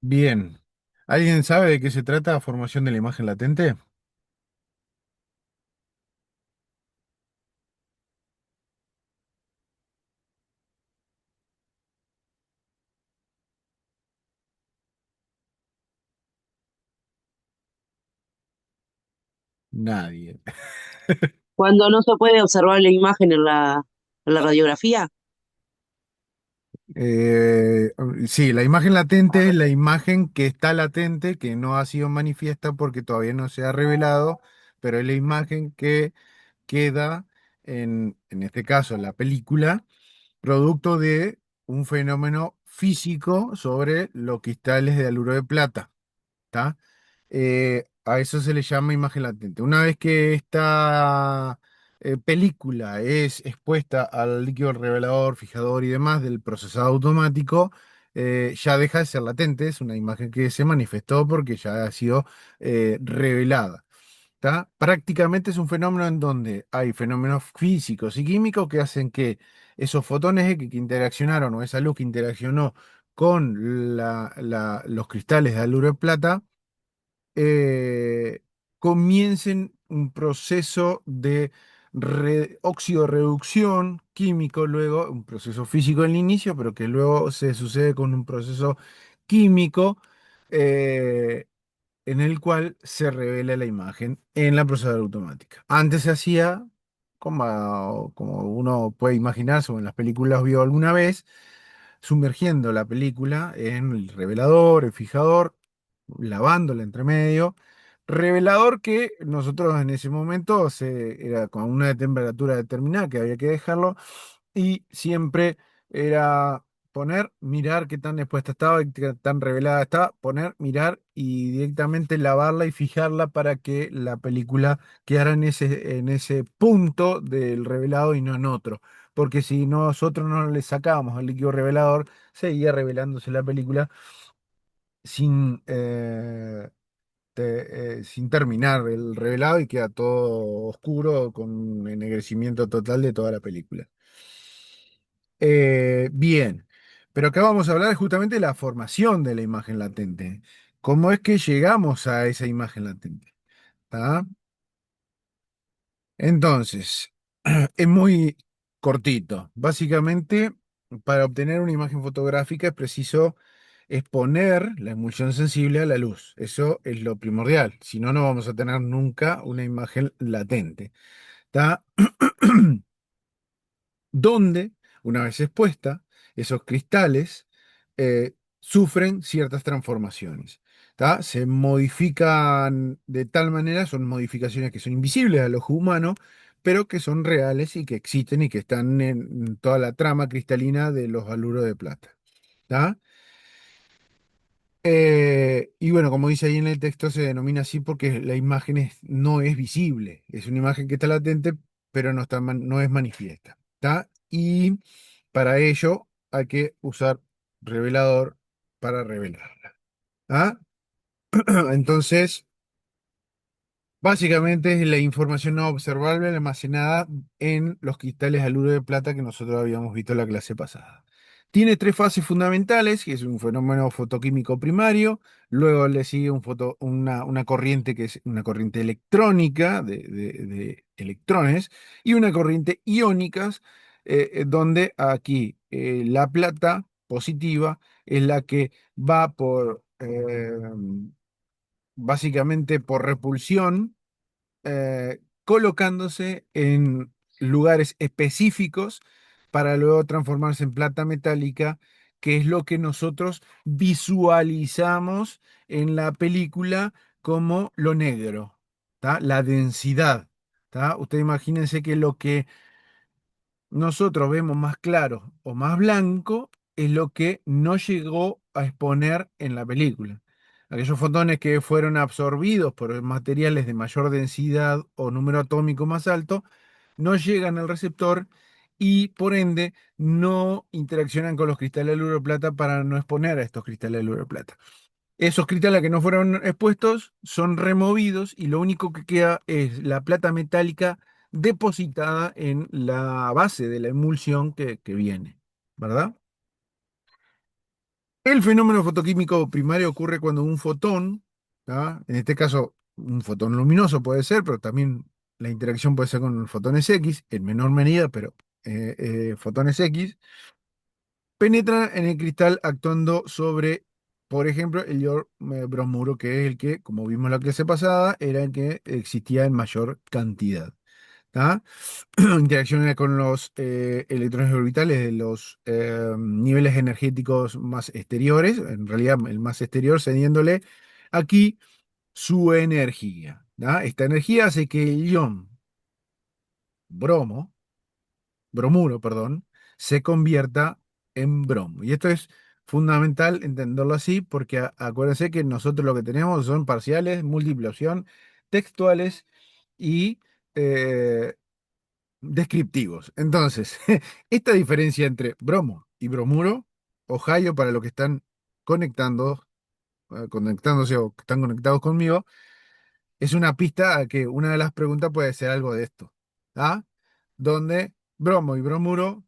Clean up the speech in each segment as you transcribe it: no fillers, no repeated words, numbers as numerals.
Bien. ¿Alguien sabe de qué se trata la formación de la imagen latente? Nadie. Cuando no se puede observar la imagen en la radiografía. Eh, sí, la imagen latente es la imagen que está latente, que no ha sido manifiesta porque todavía no se ha revelado, pero es la imagen que queda en este caso, en la película, producto de un fenómeno físico sobre los cristales de haluro de plata. ¿Tá? A eso se le llama imagen latente. Una vez que esta película es expuesta al líquido revelador, fijador y demás del procesado automático, ya deja de ser latente, es una imagen que se manifestó porque ya ha sido revelada. ¿Tá? Prácticamente es un fenómeno en donde hay fenómenos físicos y químicos que hacen que esos fotones que interaccionaron o esa luz que interaccionó con los cristales de haluro de plata comiencen un proceso de óxido-reducción químico, luego un proceso físico al inicio, pero que luego se sucede con un proceso químico eh, en el cual se revela la imagen en la procesadora automática. Antes se hacía, como uno puede imaginarse o en las películas vio alguna vez, sumergiendo la película en el revelador, el fijador, lavándola entre medio. Revelador que nosotros en ese momento era con una temperatura determinada que había que dejarlo y siempre era poner, mirar qué tan expuesta estaba y qué tan revelada estaba, poner, mirar y directamente lavarla y fijarla para que la película quedara en ese punto del revelado y no en otro. Porque si nosotros no le sacábamos el líquido revelador, seguía revelándose la película sin, sin terminar el revelado y queda todo oscuro con ennegrecimiento total de toda la película. Bien, pero acá vamos a hablar justamente de la formación de la imagen latente. ¿Cómo es que llegamos a esa imagen latente? ¿Tá? Entonces, es muy cortito. Básicamente, para obtener una imagen fotográfica es preciso exponer la emulsión sensible a la luz. Eso es lo primordial. Si no, no vamos a tener nunca una imagen latente. ¿Tá? Donde, una vez expuesta, esos cristales sufren ciertas transformaciones. ¿Tá? Se modifican de tal manera, son modificaciones que son invisibles al ojo humano, pero que son reales y que existen y que están en toda la trama cristalina de los haluros de plata. ¿Tá? Y bueno, como dice ahí en el texto, se denomina así porque la imagen no es visible. Es una imagen que está latente, pero no, no es manifiesta. ¿Tá? Y para ello hay que usar revelador para revelarla. ¿Ah? Entonces, básicamente es la información no observable almacenada en los cristales de haluro de plata que nosotros habíamos visto en la clase pasada. Tiene tres fases fundamentales, que es un fenómeno fotoquímico primario, luego le sigue una corriente que es una corriente electrónica de electrones y una corriente iónica, donde aquí la plata positiva es la que va básicamente por repulsión colocándose en lugares específicos para luego transformarse en plata metálica, que es lo que nosotros visualizamos en la película como lo negro, ¿tá? La densidad. ¿Tá? Usted imagínense que lo que nosotros vemos más claro o más blanco es lo que no llegó a exponer en la película. Aquellos fotones que fueron absorbidos por materiales de mayor densidad o número atómico más alto no llegan al receptor y por ende no interaccionan con los cristales de oro plata para no exponer a estos cristales de oro plata. Esos cristales que no fueron expuestos son removidos y lo único que queda es la plata metálica depositada en la base de la emulsión que viene, ¿verdad? El fenómeno fotoquímico primario ocurre cuando un fotón, ¿tá? En este caso un fotón luminoso puede ser, pero también la interacción puede ser con fotones X, en menor medida, pero fotones X, penetran en el cristal actuando sobre, por ejemplo, el iodo bromuro, que es el que, como vimos en la clase pasada, era el que existía en mayor cantidad. ¿Tá? Interacciona con los electrones orbitales de los niveles energéticos más exteriores, en realidad el más exterior cediéndole aquí su energía. ¿Tá? Esta energía hace que el ion bromo, bromuro, perdón, se convierta en bromo. Y esto es fundamental entenderlo así porque acuérdense que nosotros lo que tenemos son parciales, múltiple opción, textuales y eh, descriptivos. Entonces, esta diferencia entre bromo y bromuro, Ohio para los que están conectando, conectándose o que están conectados conmigo, es una pista a que una de las preguntas puede ser algo de esto. ¿Ah? Donde bromo y bromuro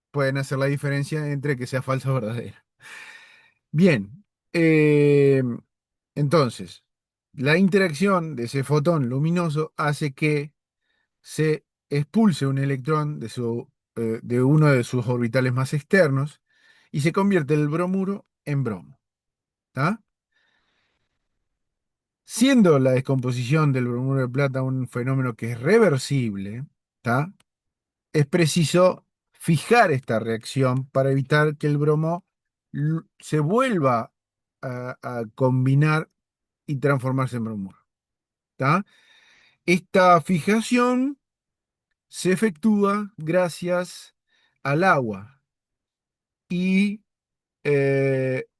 pueden hacer la diferencia entre que sea falsa o verdadera. Bien, entonces, la interacción de ese fotón luminoso hace que se expulse un electrón de uno de sus orbitales más externos y se convierte el bromuro en bromo. ¿Tá? Siendo la descomposición del bromuro de plata un fenómeno que es reversible, ¿tá? Es preciso fijar esta reacción para evitar que el bromo se vuelva a combinar y transformarse en bromuro. ¿Tá? Esta fijación se efectúa gracias al agua y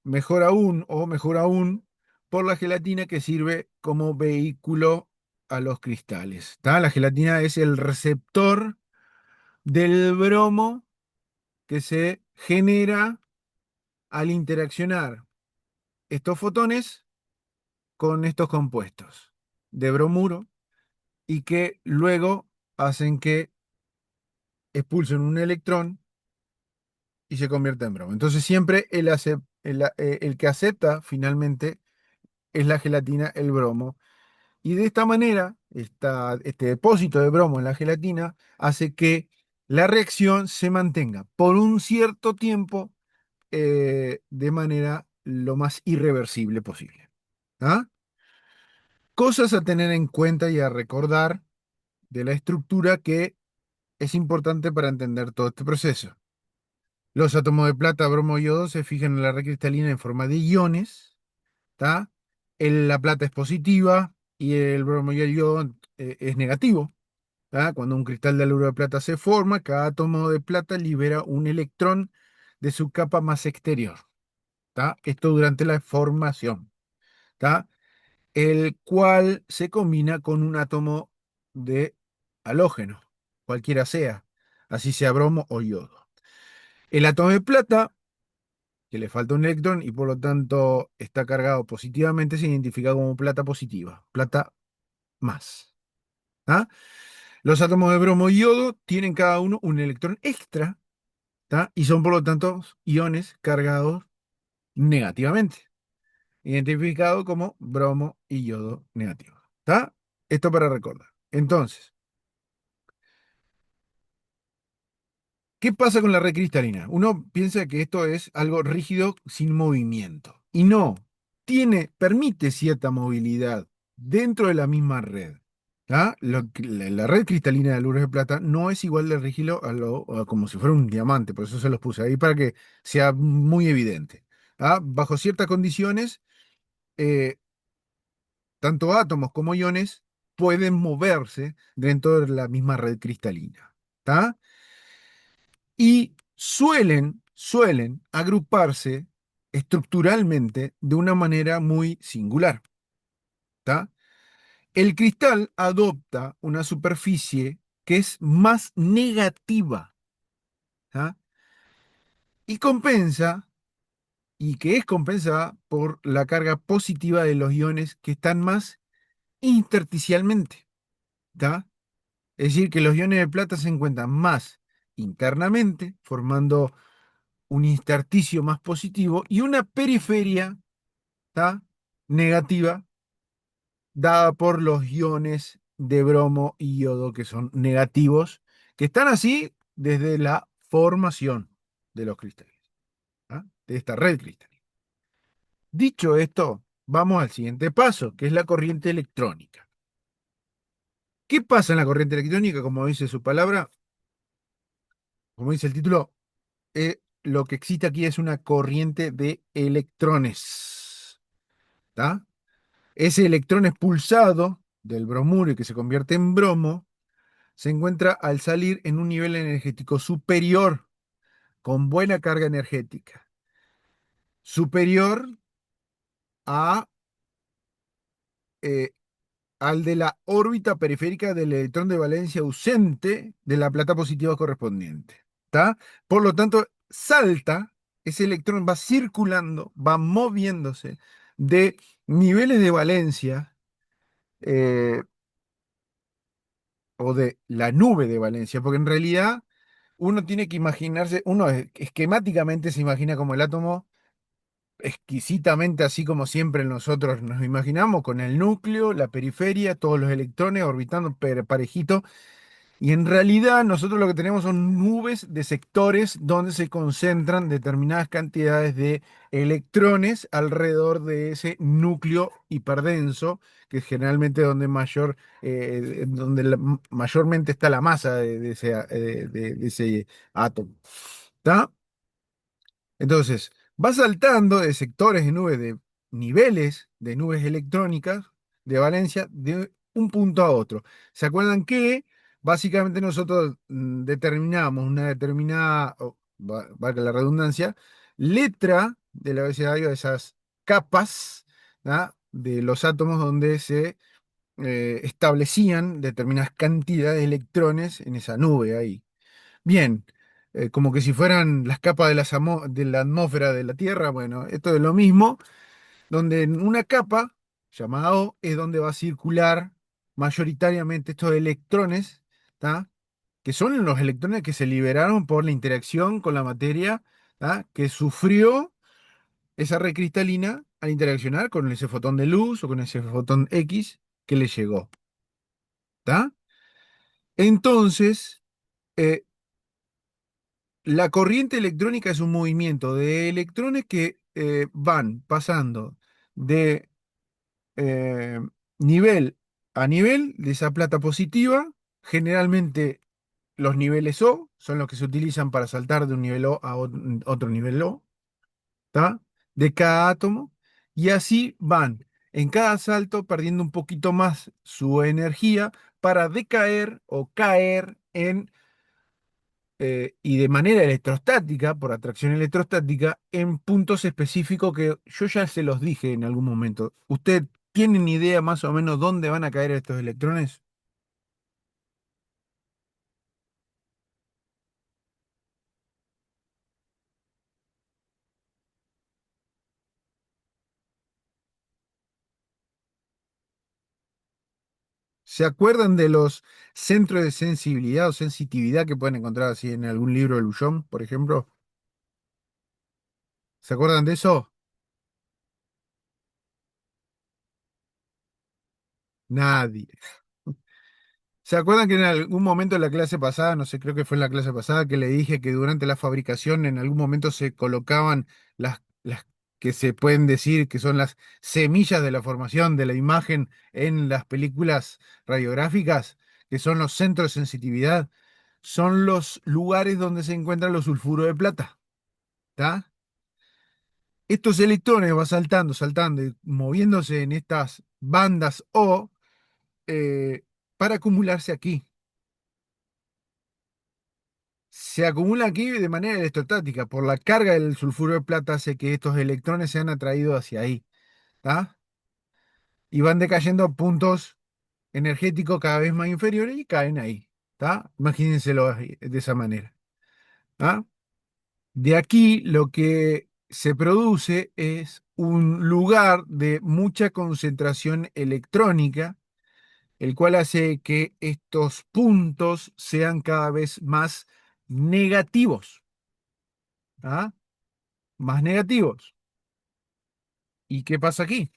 mejor aún, por la gelatina que sirve como vehículo a los cristales. ¿Tá? La gelatina es el receptor del bromo que se genera al interaccionar estos fotones con estos compuestos de bromuro y que luego hacen que expulsen un electrón y se convierta en bromo. Entonces siempre el que acepta finalmente es la gelatina, el bromo. Y de esta manera, este depósito de bromo en la gelatina hace que la reacción se mantenga por un cierto tiempo de manera lo más irreversible posible. ¿Ah? Cosas a tener en cuenta y a recordar de la estructura que es importante para entender todo este proceso. Los átomos de plata, bromo y yodo se fijan en la red cristalina en forma de iones. ¿Tá? La plata es positiva y el bromo y el yodo es negativo. ¿Tá? Cuando un cristal de aluro de plata se forma, cada átomo de plata libera un electrón de su capa más exterior. ¿Tá? Esto durante la formación. ¿Tá? El cual se combina con un átomo de halógeno, cualquiera sea, así sea bromo o yodo. El átomo de plata, que le falta un electrón y por lo tanto está cargado positivamente, se identifica como plata positiva, plata más. ¿Tá? Los átomos de bromo y yodo tienen cada uno un electrón extra, ¿tá? Y son por lo tanto iones cargados negativamente, identificado como bromo y yodo negativo. ¿Está? Esto para recordar. Entonces, ¿qué pasa con la red cristalina? Uno piensa que esto es algo rígido sin movimiento. Y no, permite cierta movilidad dentro de la misma red. ¿Ah? La red cristalina de aluros de plata no es igual de rígido a como si fuera un diamante, por eso se los puse ahí para que sea muy evidente. ¿Ah? Bajo ciertas condiciones, eh, tanto átomos como iones pueden moverse dentro de la misma red cristalina. ¿Tá? Y suelen agruparse estructuralmente de una manera muy singular. ¿Tá? El cristal adopta una superficie que es más negativa. ¿Tá? Y compensa, y que es compensada por la carga positiva de los iones que están más intersticialmente. ¿Tá? Es decir, que los iones de plata se encuentran más internamente, formando un intersticio más positivo y una periferia, ¿tá? Negativa, dada por los iones de bromo y yodo, que son negativos, que están así desde la formación de los cristales, ¿tá? De esta red cristalina. Dicho esto, vamos al siguiente paso, que es la corriente electrónica. ¿Qué pasa en la corriente electrónica? Como dice su palabra, como dice el título, lo que existe aquí es una corriente de electrones. ¿Tá? Ese electrón expulsado del bromuro y que se convierte en bromo se encuentra al salir en un nivel energético superior, con buena carga energética, superior a, eh, al de la órbita periférica del electrón de valencia ausente de la plata positiva correspondiente. ¿Tá? Por lo tanto, salta, ese electrón va circulando, va moviéndose de niveles de valencia eh, o de la nube de valencia, porque en realidad uno tiene que imaginarse, uno esquemáticamente se imagina como el átomo exquisitamente así como siempre nosotros nos imaginamos, con el núcleo, la periferia, todos los electrones orbitando parejito. Y en realidad nosotros lo que tenemos son nubes de sectores donde se concentran determinadas cantidades de electrones alrededor de ese núcleo hiperdenso, que es generalmente donde mayormente está la masa de ese átomo. ¿Está? Entonces, va saltando de sectores de nubes, de niveles de nubes electrónicas de valencia de un punto a otro. ¿Se acuerdan que básicamente nosotros determinamos una determinada, valga la redundancia, letra del abecedario de esas capas, ¿tá? De los átomos donde se establecían determinadas cantidades de electrones en esa nube ahí? Bien, como que si fueran las capas de de la atmósfera de la Tierra, bueno, esto es lo mismo, donde en una capa, llamada O, es donde va a circular mayoritariamente estos electrones, ¿tá? Que son los electrones que se liberaron por la interacción con la materia, ¿tá? Que sufrió esa red cristalina al interaccionar con ese fotón de luz o con ese fotón X que le llegó, ¿tá? Entonces, eh, la corriente electrónica es un movimiento de electrones que van pasando de eh, nivel a nivel de esa plata positiva. Generalmente los niveles O son los que se utilizan para saltar de un nivel O a otro nivel O, ¿tá? De cada átomo. Y así van en cada salto perdiendo un poquito más su energía para decaer o caer en y de manera electrostática, por atracción electrostática, en puntos específicos que yo ya se los dije en algún momento. ¿Usted tiene ni idea más o menos dónde van a caer estos electrones? ¿Se acuerdan de los centros de sensibilidad o sensitividad que pueden encontrar así en algún libro de Lullón, por ejemplo? ¿Se acuerdan de eso? Nadie. ¿Se acuerdan que en algún momento en la clase pasada, no sé, creo que fue en la clase pasada, que le dije que durante la fabricación en algún momento se colocaban las que se pueden decir que son las semillas de la formación de la imagen en las películas radiográficas, que son los centros de sensitividad? Son los lugares donde se encuentran los sulfuros de plata, ¿está? Estos electrones van saltando, saltando y moviéndose en estas bandas O eh, para acumularse aquí. Se acumula aquí de manera electrostática. Por la carga del sulfuro de plata hace que estos electrones sean atraídos hacia ahí, ¿tá? Y van decayendo a puntos energéticos cada vez más inferiores y caen ahí, ¿tá? Imagínenselo de esa manera, ¿tá? De aquí lo que se produce es un lugar de mucha concentración electrónica, el cual hace que estos puntos sean cada vez más negativos. ¿Ah? Más negativos. ¿Y qué pasa aquí?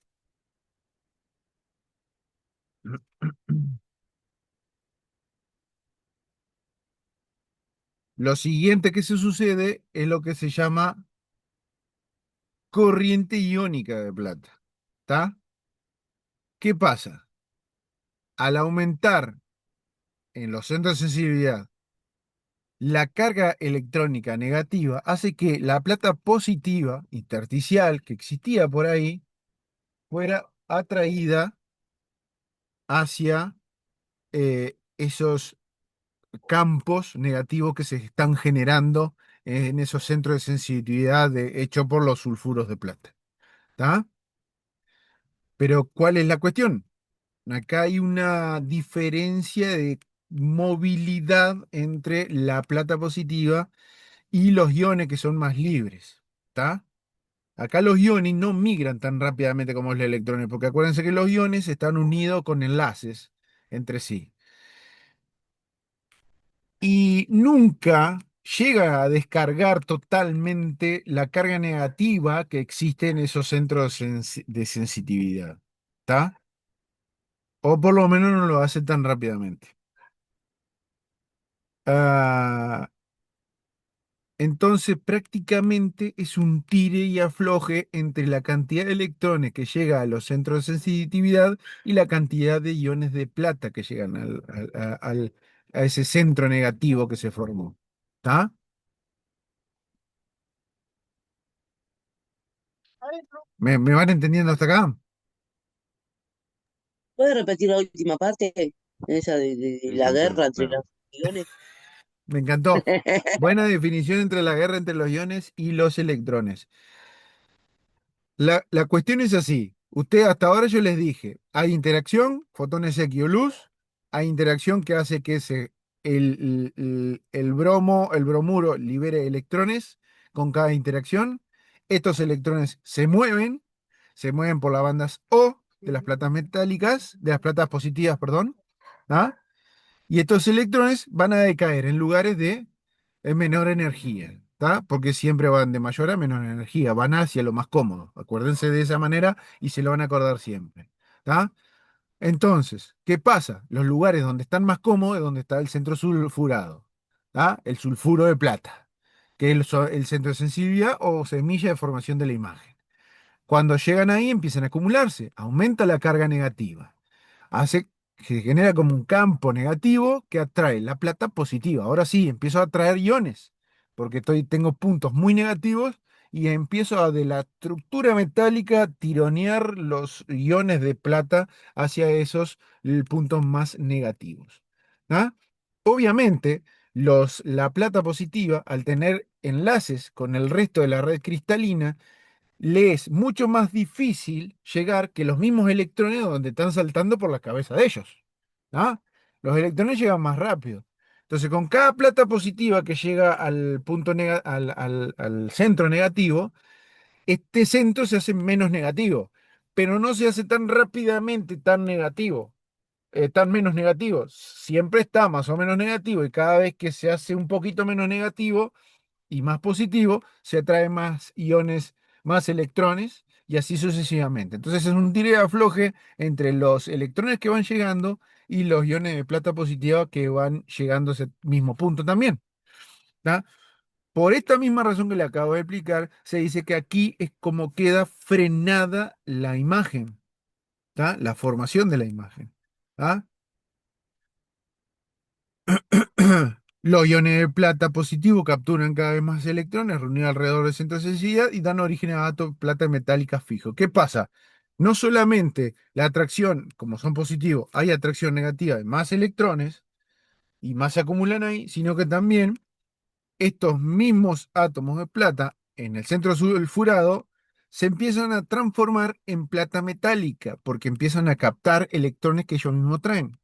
Lo siguiente que se sucede es lo que se llama corriente iónica de plata. ¿Está? ¿Qué pasa? Al aumentar en los centros de sensibilidad la carga electrónica negativa, hace que la plata positiva intersticial que existía por ahí fuera atraída hacia esos campos negativos que se están generando en esos centros de sensibilidad hecho por los sulfuros de plata. ¿Está? Pero ¿cuál es la cuestión? Acá hay una diferencia de movilidad entre la plata positiva y los iones que son más libres. ¿Está? Acá los iones no migran tan rápidamente como los electrones, porque acuérdense que los iones están unidos con enlaces entre sí. Y nunca llega a descargar totalmente la carga negativa que existe en esos centros de sensitividad. ¿Está? O por lo menos no lo hace tan rápidamente. Ah, entonces prácticamente es un tire y afloje entre la cantidad de electrones que llega a los centros de sensitividad y la cantidad de iones de plata que llegan a ese centro negativo que se formó. ¿Está? ¿Me van entendiendo hasta acá? ¿Puedes repetir la última parte? Esa de Me la encantó. guerra entre Claro. los iones. Me encantó. Buena definición entre la guerra entre los iones y los electrones. La cuestión es así. Usted hasta ahora yo les dije, hay interacción, fotones X o luz, hay interacción que hace que el bromuro libere electrones con cada interacción. Estos electrones se mueven por las bandas O de las platas metálicas, de las platas positivas, perdón. ¿Ah? Y estos electrones van a decaer en lugares de menor energía, ¿tá? Porque siempre van de mayor a menor energía, van hacia lo más cómodo. Acuérdense de esa manera y se lo van a acordar siempre, ¿tá? Entonces, ¿qué pasa? Los lugares donde están más cómodos es donde está el centro sulfurado, ¿tá? El sulfuro de plata, que es el centro de sensibilidad o semilla de formación de la imagen. Cuando llegan ahí empiezan a acumularse, aumenta la carga negativa, hace se genera como un campo negativo que atrae la plata positiva. Ahora sí, empiezo a atraer iones, porque tengo puntos muy negativos y empiezo a de la estructura metálica tironear los iones de plata hacia esos puntos más negativos. ¿Ah? Obviamente, la plata positiva, al tener enlaces con el resto de la red cristalina, le es mucho más difícil llegar que los mismos electrones donde están saltando por la cabeza de ellos. ¿Ah? Los electrones llegan más rápido. Entonces, con cada plata positiva que llega al punto al centro negativo, este centro se hace menos negativo, pero no se hace tan rápidamente tan negativo, tan menos negativo. Siempre está más o menos negativo y cada vez que se hace un poquito menos negativo, y más positivo, se atrae más iones, más electrones y así sucesivamente. Entonces es un tire y afloje entre los electrones que van llegando y los iones de plata positiva que van llegando a ese mismo punto también. ¿Tá? Por esta misma razón que le acabo de explicar, se dice que aquí es como queda frenada la imagen, ¿tá? La formación de la imagen. ¿Tá? Los iones de plata positivo capturan cada vez más electrones reunidos alrededor del centro de sensibilidad y dan origen a átomos de plata metálica fijos. ¿Qué pasa? No solamente la atracción, como son positivos, hay atracción negativa de más electrones y más se acumulan ahí, sino que también estos mismos átomos de plata en el centro sulfurado se empiezan a transformar en plata metálica porque empiezan a captar electrones que ellos mismos traen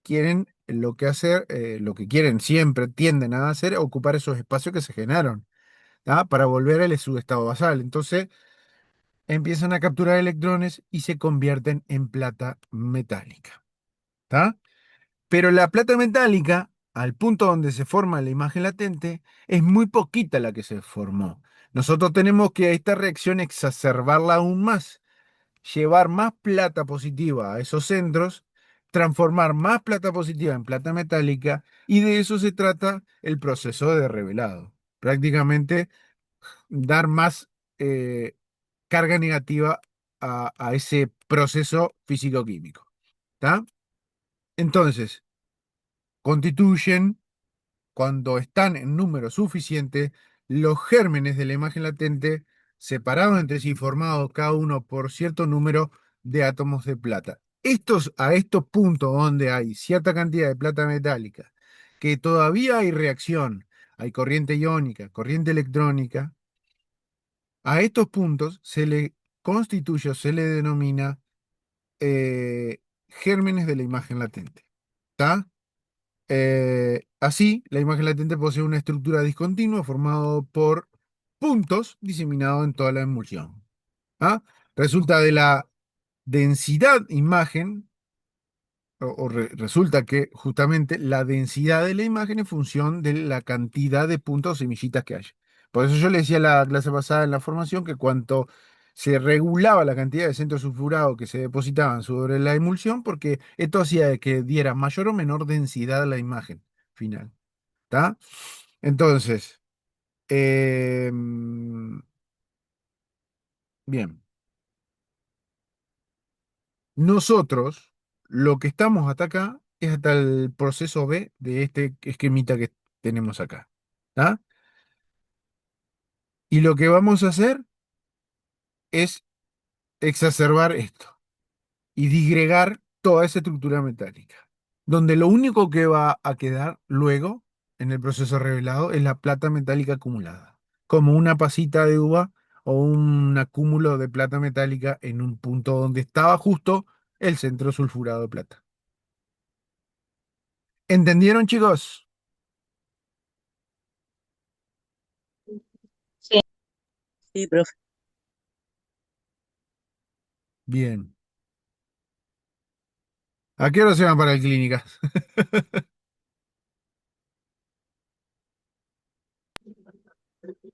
quieren lo que quieren siempre, tienden a hacer, ocupar esos espacios que se generaron, ¿tá? Para volver a su estado basal. Entonces empiezan a capturar electrones y se convierten en plata metálica, ¿tá? Pero la plata metálica, al punto donde se forma la imagen latente, es muy poquita la que se formó. Nosotros tenemos que esta reacción exacerbarla aún más, llevar más plata positiva a esos centros, transformar más plata positiva en plata metálica, y de eso se trata el proceso de revelado. Prácticamente dar más eh, carga negativa a ese proceso físico-químico. ¿Está? Entonces, constituyen, cuando están en número suficiente, los gérmenes de la imagen latente separados entre sí, formados cada uno por cierto número de átomos de plata. A estos puntos donde hay cierta cantidad de plata metálica, que todavía hay reacción, hay corriente iónica, corriente electrónica, a estos puntos se le constituye o se le denomina gérmenes de la imagen latente. ¿Está? Así, la imagen latente posee una estructura discontinua formada por puntos diseminados en toda la emulsión. ¿Ah? Resulta de la densidad imagen, resulta que justamente la densidad de la imagen es función de la cantidad de puntos o semillitas que hay. Por eso yo le decía la clase pasada en la formación que cuanto se regulaba la cantidad de centros sulfurados que se depositaban sobre la emulsión, porque esto hacía de que diera mayor o menor densidad a la imagen final. ¿Está? Entonces, bien, nosotros lo que estamos hasta acá es hasta el proceso B de este esquemita que tenemos acá. ¿Está? Y lo que vamos a hacer es exacerbar esto y disgregar toda esa estructura metálica, donde lo único que va a quedar luego en el proceso revelado es la plata metálica acumulada, como una pasita de uva o un acúmulo de plata metálica en un punto donde estaba justo el centro sulfurado de plata. ¿Entendieron, chicos? Sí, sí, profe. Bien. ¿A qué hora se van para el clínica?